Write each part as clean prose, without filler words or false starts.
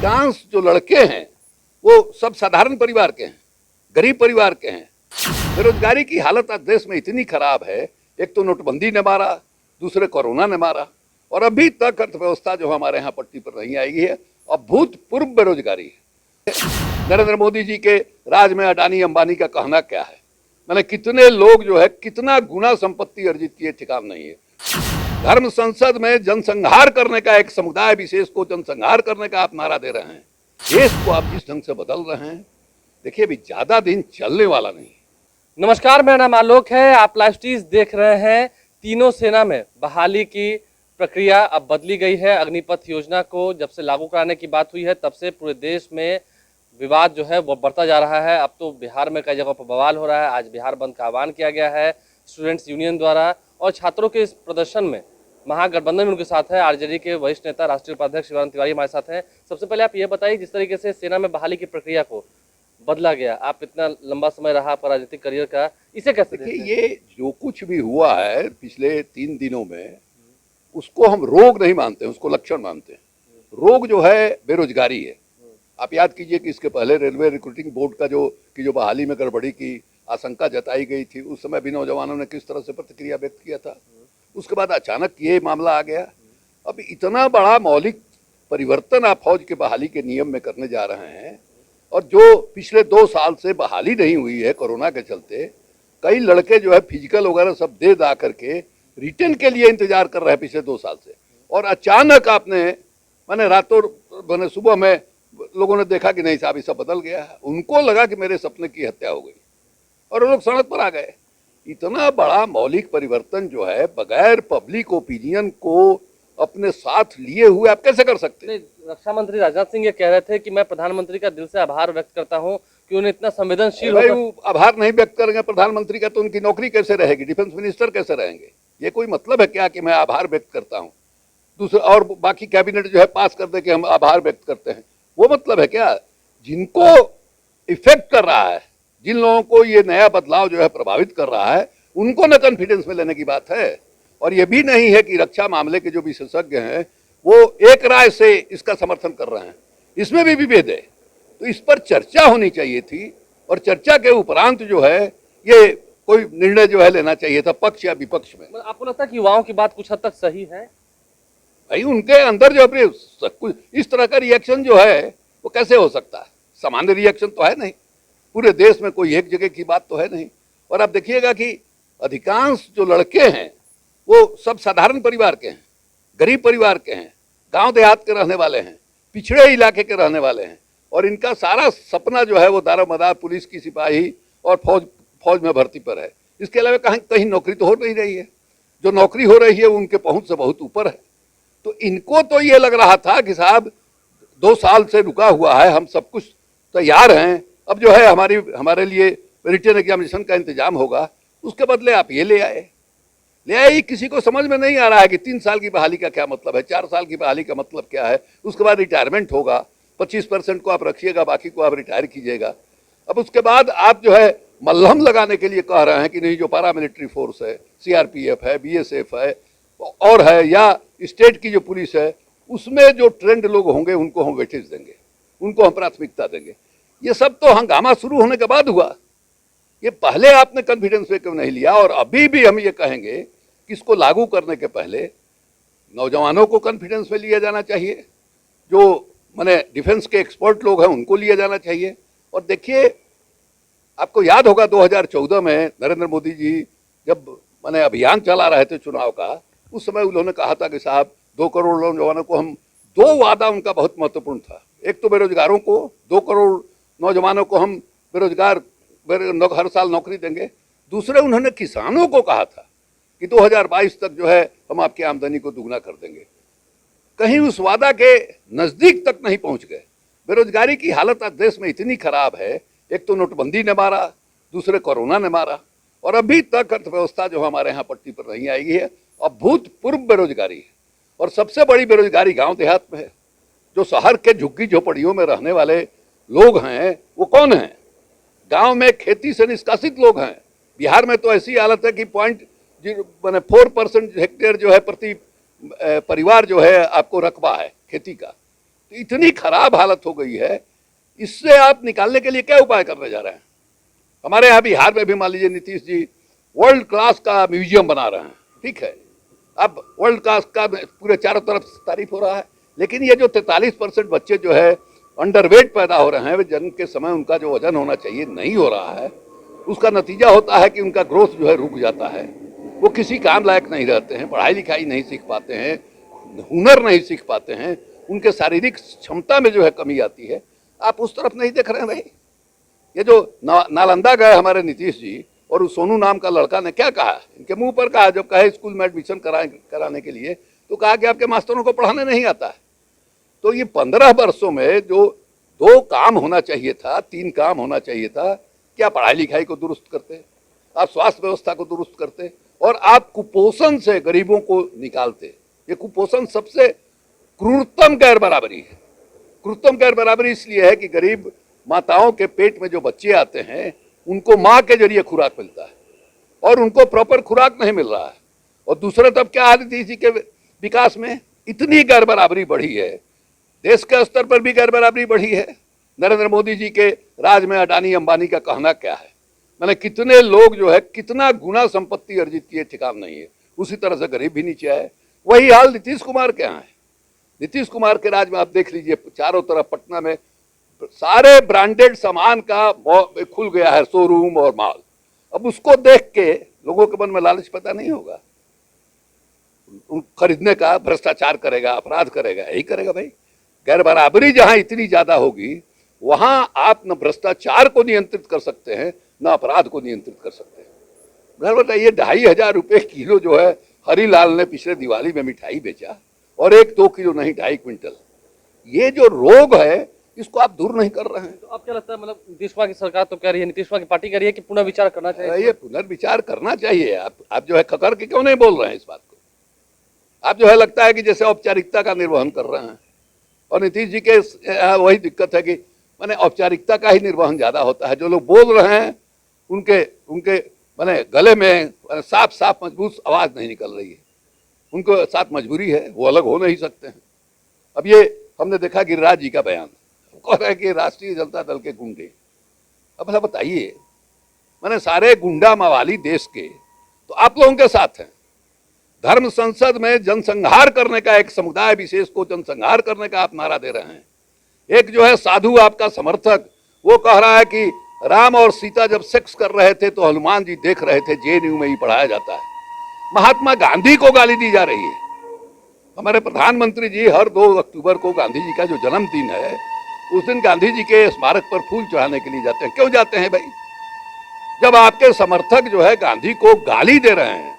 अधिकांश जो लड़के हैं वो सब साधारण परिवार के हैं, गरीब परिवार के हैं। बेरोजगारी की हालत आज देश में इतनी खराब है, एक तो नोटबंदी ने मारा, दूसरे कोरोना ने मारा, और अभी तक अर्थव्यवस्था जो हमारे यहाँ पट्टी पर नहीं आई है। अभूतपूर्व बेरोजगारी है। नरेंद्र मोदी जी के राज में अडानी अंबानी का कहना क्या है, मैंने कितने लोग जो है कितना गुना संपत्ति अर्जित किए ठिकान नहीं है। धर्म संसद में जनसंहार करने का, एक समुदाय विशेष को जनसंहार करने का आप नारा दे रहे हैं। देश को आप जिस ढंग से बदल रहे हैं, देखिए अभी ज्यादा दिन चलने वाला नहीं। नमस्कार, मेरा नाम आलोक है। आप लाइव स्टीज देख रहे हैं। तीनों सेना में बहाली की प्रक्रिया अब बदली गई है। अग्निपथ योजना को जब से लागू कराने की बात हुई है तब से पूरे देश में विवाद जो है वो बढ़ता जा रहा है। अब तो बिहार में कई जगहों पर बवाल हो रहा है। आज बिहार बंद का आह्वान किया गया है स्टूडेंट्स यूनियन द्वारा, और छात्रों के इस प्रदर्शन में महागठबंधन उनके साथ है। आरजेडी के वरिष्ठ नेता राष्ट्रीय उपाध्यक्ष शिवानंद तिवारी हमारे साथ हैं। सबसे पहले आप ये बताइए, जिस तरीके से सेना में बहाली की प्रक्रिया को बदला गया, आप इतना लंबा समय रहा आपका राजनीतिक करियर का, इसे कैसे देखते हैं? ये जो कुछ भी हुआ है पिछले 3 दिनों में, उसको हम रोग नहीं मानते हैं, उसको लक्षण मानते हैं। रोग जो है बेरोजगारी है। आप याद कीजिए कि इसके पहले रेलवे रिक्रूटिंग बोर्ड का जो बहाली में गड़बड़ी की आशंका जताई गई थी, उस समय भी नौजवानों ने किस तरह से प्रतिक्रिया व्यक्त किया था। उसके बाद अचानक ये मामला आ गया। अब इतना बड़ा मौलिक परिवर्तन आप फौज के बहाली के नियम में करने जा रहे हैं, और जो पिछले 2 साल से बहाली नहीं हुई है कोरोना के चलते, कई लड़के जो है फिजिकल वगैरह सब दे दा करके रिटर्न के लिए इंतजार कर रहे हैं पिछले 2 साल से। और अचानक आपने मैंने रातों मैंने सुबह में लोगों ने देखा कि नहीं साहब ये सब बदल गया है। उनको लगा कि मेरे सपने की हत्या हो गई और वो लोग सड़क पर आ गए। इतना बड़ा मौलिक परिवर्तन जो है बगैर पब्लिक ओपिनियन को अपने साथ लिए हुए आप कैसे कर सकते हैं? रक्षा मंत्री राजनाथ सिंह ये कह रहे थे कि मैं प्रधानमंत्री का दिल से आभार व्यक्त करता हूं कि उन्हें इतना संवेदनशील आभार नहीं व्यक्त करेंगे प्रधानमंत्री का तो उनकी नौकरी कैसे रहेगी, डिफेंस मिनिस्टर कैसे रहेंगे? ये कोई मतलब है क्या कि मैं आभार व्यक्त करता हूँ, दूसरे और बाकी कैबिनेट जो है पास कर दे कि हम आभार व्यक्त करते हैं? वो मतलब है क्या? जिनको इफेक्ट कर रहा है, जिन लोगों को ये नया बदलाव जो है प्रभावित कर रहा है, उनको न कॉन्फिडेंस में लेने की बात है। और ये भी नहीं है कि रक्षा मामले के जो विशेषज्ञ हैं वो एक राय से इसका समर्थन कर रहे हैं, इसमें भी विभेद है। तो इस पर चर्चा होनी चाहिए थी, और चर्चा के उपरांत जो है ये कोई निर्णय जो है लेना चाहिए था, पक्ष या विपक्ष में। आपको लगता है कि युवाओं की बात कुछ हद तक सही है? भाई उनके अंदर जो अपने कुछ इस तरह का रिएक्शन जो है वो कैसे हो सकता है? सामान्य रिएक्शन तो है नहीं, पूरे देश में कोई एक जगह की बात तो है नहीं। और आप देखिएगा कि अधिकांश जो लड़के हैं वो सब साधारण परिवार के हैं, गरीब परिवार के हैं, गांव देहात के रहने वाले हैं, पिछड़े इलाके के रहने वाले हैं, और इनका सारा सपना जो है वो दारोमदार पुलिस की सिपाही और फौज में भर्ती पर है। इसके अलावा कहीं नौकरी तो हो नहीं रही है, जो नौकरी हो रही है वो उनके पहुंच से बहुत ऊपर है। तो इनको तो ये लग रहा था कि साहब 2 साल से रुका हुआ है, हम सब कुछ तैयार हैं, अब जो है हमारे लिए रिटन एग्जामिनेशन का इंतजाम होगा। उसके बदले आप ये ले आए। किसी को समझ में नहीं आ रहा है कि 3 साल की बहाली का क्या मतलब है, 4 साल की बहाली का मतलब क्या है। उसके बाद रिटायरमेंट होगा, 25% को आप रखिएगा, बाकी को आप रिटायर कीजिएगा। अब उसके बाद आप जो है मल्हम लगाने के लिए कह रहे हैं कि नहीं, जो पैरामिलिट्री फोर्स है, सीआरपीएफ है, बीएसएफ है और है, या स्टेट की जो पुलिस है, उसमें जो ट्रेंड लोग होंगे उनको हम वेटेज देंगे, उनको हम प्राथमिकता देंगे। ये सब तो हंगामा शुरू होने के बाद हुआ। ये पहले आपने कॉन्फिडेंस में क्यों नहीं लिया? और अभी भी हम ये कहेंगे कि इसको लागू करने के पहले नौजवानों को कॉन्फिडेंस में लिया जाना चाहिए, जो माने डिफेंस के एक्सपर्ट लोग हैं उनको लिया जाना चाहिए। और देखिए, आपको याद होगा 2014 में नरेंद्र मोदी जी जब माने अभियान चला रहे थे चुनाव का, उस समय उन्होंने कहा था कि साहब 2 करोड़ नौजवानों को हम, 2 वादा उनका बहुत महत्वपूर्ण था। एक तो बेरोजगारों को 2 करोड़ नौजवानों को हम हर साल नौकरी देंगे। दूसरे उन्होंने किसानों को कहा था कि 2022 तक जो है हम आपकी आमदनी को दुगना कर देंगे। कहीं उस वादा के नजदीक तक नहीं पहुंच गए। बेरोजगारी की हालत आज देश में इतनी खराब है, एक तो नोटबंदी ने मारा, दूसरे कोरोना ने मारा, और अभी तक अर्थव्यवस्था जो हमारे यहाँ पट्टी पर नहीं आई है। अभूतपूर्व बेरोजगारी है, और सबसे बड़ी बेरोजगारी गांव देहात में है। जो शहर के झुग्गी झोपड़ियों में रहने वाले लोग हैं वो कौन हैं? गांव में खेती से निष्कासित लोग हैं। बिहार में तो ऐसी हालत है कि 4% हेक्टेयर जो है प्रति परिवार जो है आपको रकबा है खेती का। इतनी खराब हालत हो गई है, इससे आप निकालने के लिए क्या उपाय करने जा रहे हैं? हमारे यहाँ बिहार में भी मान लीजिए नीतीश जी वर्ल्ड क्लास का म्यूजियम बना रहे हैं, ठीक है, अब वर्ल्ड क्लास का पूरे चारों तरफ तारीफ हो रहा है, लेकिन ये जो 43% बच्चे जो है अंडरवेट पैदा हो रहे हैं, वे जन्म के समय उनका जो वजन होना चाहिए नहीं हो रहा है, उसका नतीजा होता है कि उनका ग्रोथ जो है रुक जाता है, वो किसी काम लायक नहीं रहते हैं, पढ़ाई लिखाई नहीं सीख पाते हैं, हुनर नहीं सीख पाते हैं, उनके शारीरिक क्षमता में जो है कमी आती है। आप उस तरफ नहीं देख रहे हैं भाई। ये जो नालंदा गए हमारे नीतीश जी और उस सोनू नाम का लड़का ने क्या कहा, इनके मुंह पर कहा, जब कहे स्कूल में एडमिशन कराने के लिए, तो कहा कि आपके मास्टरों को पढ़ाने नहीं आता है। तो ये 15 वर्षों में जो 2 काम होना चाहिए था, 3 काम होना चाहिए था, क्या पढ़ाई लिखाई को दुरुस्त करते, आप स्वास्थ्य व्यवस्था को दुरुस्त करते, और आप कुपोषण से गरीबों को निकालते। ये कुपोषण सबसे क्रूरतम गैर बराबरी है। क्रूरतम गैर बराबरी इसलिए है कि गरीब माताओं के पेट में जो बच्चे आते हैं उनको माँ के जरिए खुराक मिलता है और उनको प्रॉपर खुराक नहीं मिल रहा है। और दूसरा तब क्या हालत थी इसी के विकास में इतनी गैर बराबरी बढ़ी है, देश के स्तर पर भी गैर बराबरी बढ़ी है। नरेंद्र मोदी जी के राज में अडानी अंबानी का कहना क्या है, मैंने कितने लोग जो है कितना गुना संपत्ति अर्जित किए ठिकान नहीं है, उसी तरह से गरीब भी नीचे आए। वही हाल नीतीश कुमार के यहाँ है। नीतीश कुमार के राज में आप देख लीजिए, चारों तरफ पटना में सारे ब्रांडेड सामान का खुल गया है शोरूम और मॉल। अब उसको देख के लोगों के मन में लालच पैदा नहीं होगा खरीदने का, भ्रष्टाचार करेगा, अपराध करेगा, यही करेगा भाई। गैर बराबरी जहां इतनी ज्यादा होगी वहां आप न भ्रष्टाचार को नियंत्रित कर सकते हैं न अपराध को नियंत्रित कर सकते हैं। घर बताइए 2,500 रुपये किलो जो है हरीलाल ने पिछले दिवाली में मिठाई बेचा, और 1-2 किलो नहीं 2.5 क्विंटल। ये जो रोग है इसको आप दूर नहीं कर रहे हैं। तो आप क्या लगता है, मतलब नीतीश कुमार की सरकार तो कह रही है, नीतीश कुमार की पार्टी कह रही है कि पुनर्विचार करना चाहिए? ये पुनर्विचार करना चाहिए। आप जो है खकर के क्यों नहीं बोल रहे हैं इस बात को? आप जो है लगता है कि जैसे औपचारिकता का निर्वहन कर रहे हैं, और नीतीश जी के वही दिक्कत है कि माने औपचारिकता का ही निर्वहन ज्यादा होता है। जो लोग बोल रहे हैं उनके माने गले में साफ साफ मजबूत आवाज नहीं निकल रही है, उनको साथ मजबूरी है, वो अलग हो नहीं सकते हैं। अब ये हमने देखा गिरिराज जी का बयान, कह रहे हैं कि राष्ट्रीय जनता दल के गुंडे। अब भला बताइए, मैंने सारे गुंडा मवाली देश के तो आप लोगों के साथ हैं। धर्म संसद में जनसंहार करने का, एक समुदाय विशेष को जनसंहार करने का आप नारा दे रहे हैं। एक जो है साधु आपका समर्थक, वो कह रहा है कि राम और सीता जब सेक्स कर रहे थे तो हनुमान जी देख रहे थे, जेएनयू में ही पढ़ाया जाता है। महात्मा गांधी को गाली दी जा रही है। हमारे प्रधानमंत्री जी हर 2 अक्टूबर को गांधी जी का जो जन्मदिन है, उस दिन गांधी जी के स्मारक पर फूल चढ़ाने के लिए जाते हैं। क्यों जाते हैं भाई? जब आपके समर्थक जो है गांधी को गाली दे रहे हैं,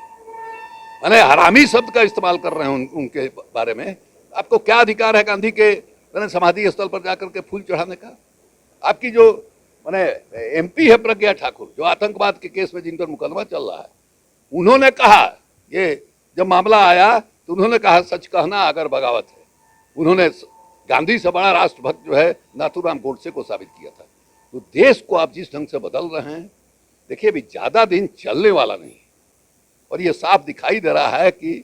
माने हरामी शब्द का इस्तेमाल कर रहे हैं उनके बारे में, आपको क्या अधिकार है गांधी के समाधि स्थल पर जाकर के फूल चढ़ाने का? आपकी जो माने एमपी है प्रज्ञा ठाकुर, जो आतंकवाद के केस में जिन पर मुकदमा चल रहा है, उन्होंने कहा, ये जब मामला आया तो उन्होंने कहा सच कहना अगर बगावत है। उन्होंने गांधी से बड़ा राष्ट्रभक्त जो है नाथूराम गोडसे को साबित किया था। तो देश को आप जिस ढंग से बदल रहे हैं, देखिए अभी ज्यादा दिन चलने वाला नहीं, और ये साफ दिखाई दे रहा है कि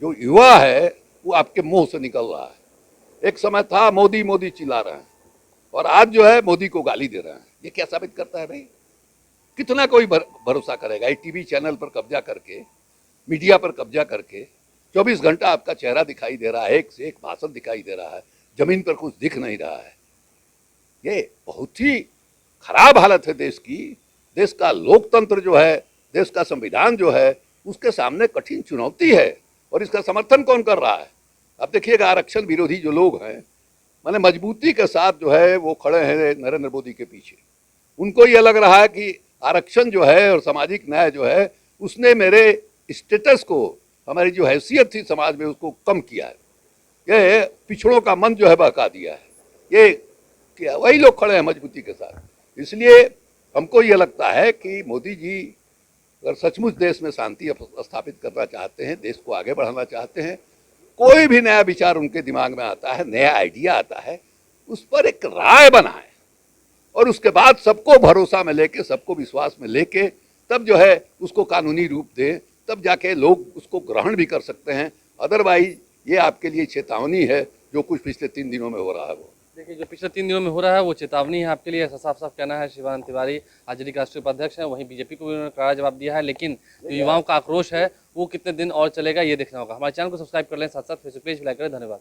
जो युवा है वो आपके मुंह से निकल रहा है। एक समय था मोदी मोदी चिल्ला रहे हैं, और आज जो है मोदी को गाली दे रहे हैं। ये क्या साबित करता है भाई? कितना कोई भरोसा करेगा? एक टीवी चैनल पर कब्जा करके, मीडिया पर कब्जा करके 24 घंटा आपका चेहरा दिखाई दे रहा है, एक से एक भाषण दिखाई दे रहा है, जमीन पर कुछ दिख नहीं रहा है। ये बहुत ही खराब हालत है देश की। देश का लोकतंत्र जो है, देश का संविधान जो है, उसके सामने कठिन चुनौती है, और इसका समर्थन कौन कर रहा है? अब देखिएगा, आरक्षण विरोधी जो लोग हैं, माने मजबूती के साथ जो है वो खड़े हैं नरेंद्र मोदी के पीछे। उनको ये लग रहा है कि आरक्षण जो है और सामाजिक न्याय जो है, उसने मेरे स्टेटस को, हमारी जो हैसियत थी समाज में, उसको कम किया है। ये पिछड़ों का मन जो है बहका दिया है। ये क्या वही लोग खड़े हैं मजबूती के साथ। इसलिए हमको ये लगता है कि मोदी जी अगर सचमुच देश में शांति स्थापित करना चाहते हैं, देश को आगे बढ़ाना चाहते हैं, कोई भी नया विचार उनके दिमाग में आता है, नया आइडिया आता है, उस पर एक राय बनाए, और उसके बाद सबको भरोसा में लेके, सबको विश्वास में लेके, तब जो है उसको कानूनी रूप दें, तब जाके लोग उसको ग्रहण भी कर सकते हैं। अदरवाइज ये आपके लिए चेतावनी है, जो जो कुछ पिछले 3 दिनों में हो रहा है वो। देखिए, जो पिछले 3 दिनों में हो रहा है वो चेतावनी है आपके लिए, ऐसा साफ साफ कहना है शिवानंद तिवारी आरजेडी के राष्ट्रीय उपाध्यक्ष हैं। वहीं बीजेपी को भी उन्होंने करारा जवाब दिया है, लेकिन जो युवाओं का आक्रोश है वो कितने दिन और चलेगा ये देखना होगा। हमारे चैनल को सब्सक्राइब कर लें, साथ साथ फेसबुक पेज भी लाइक करें। धन्यवाद।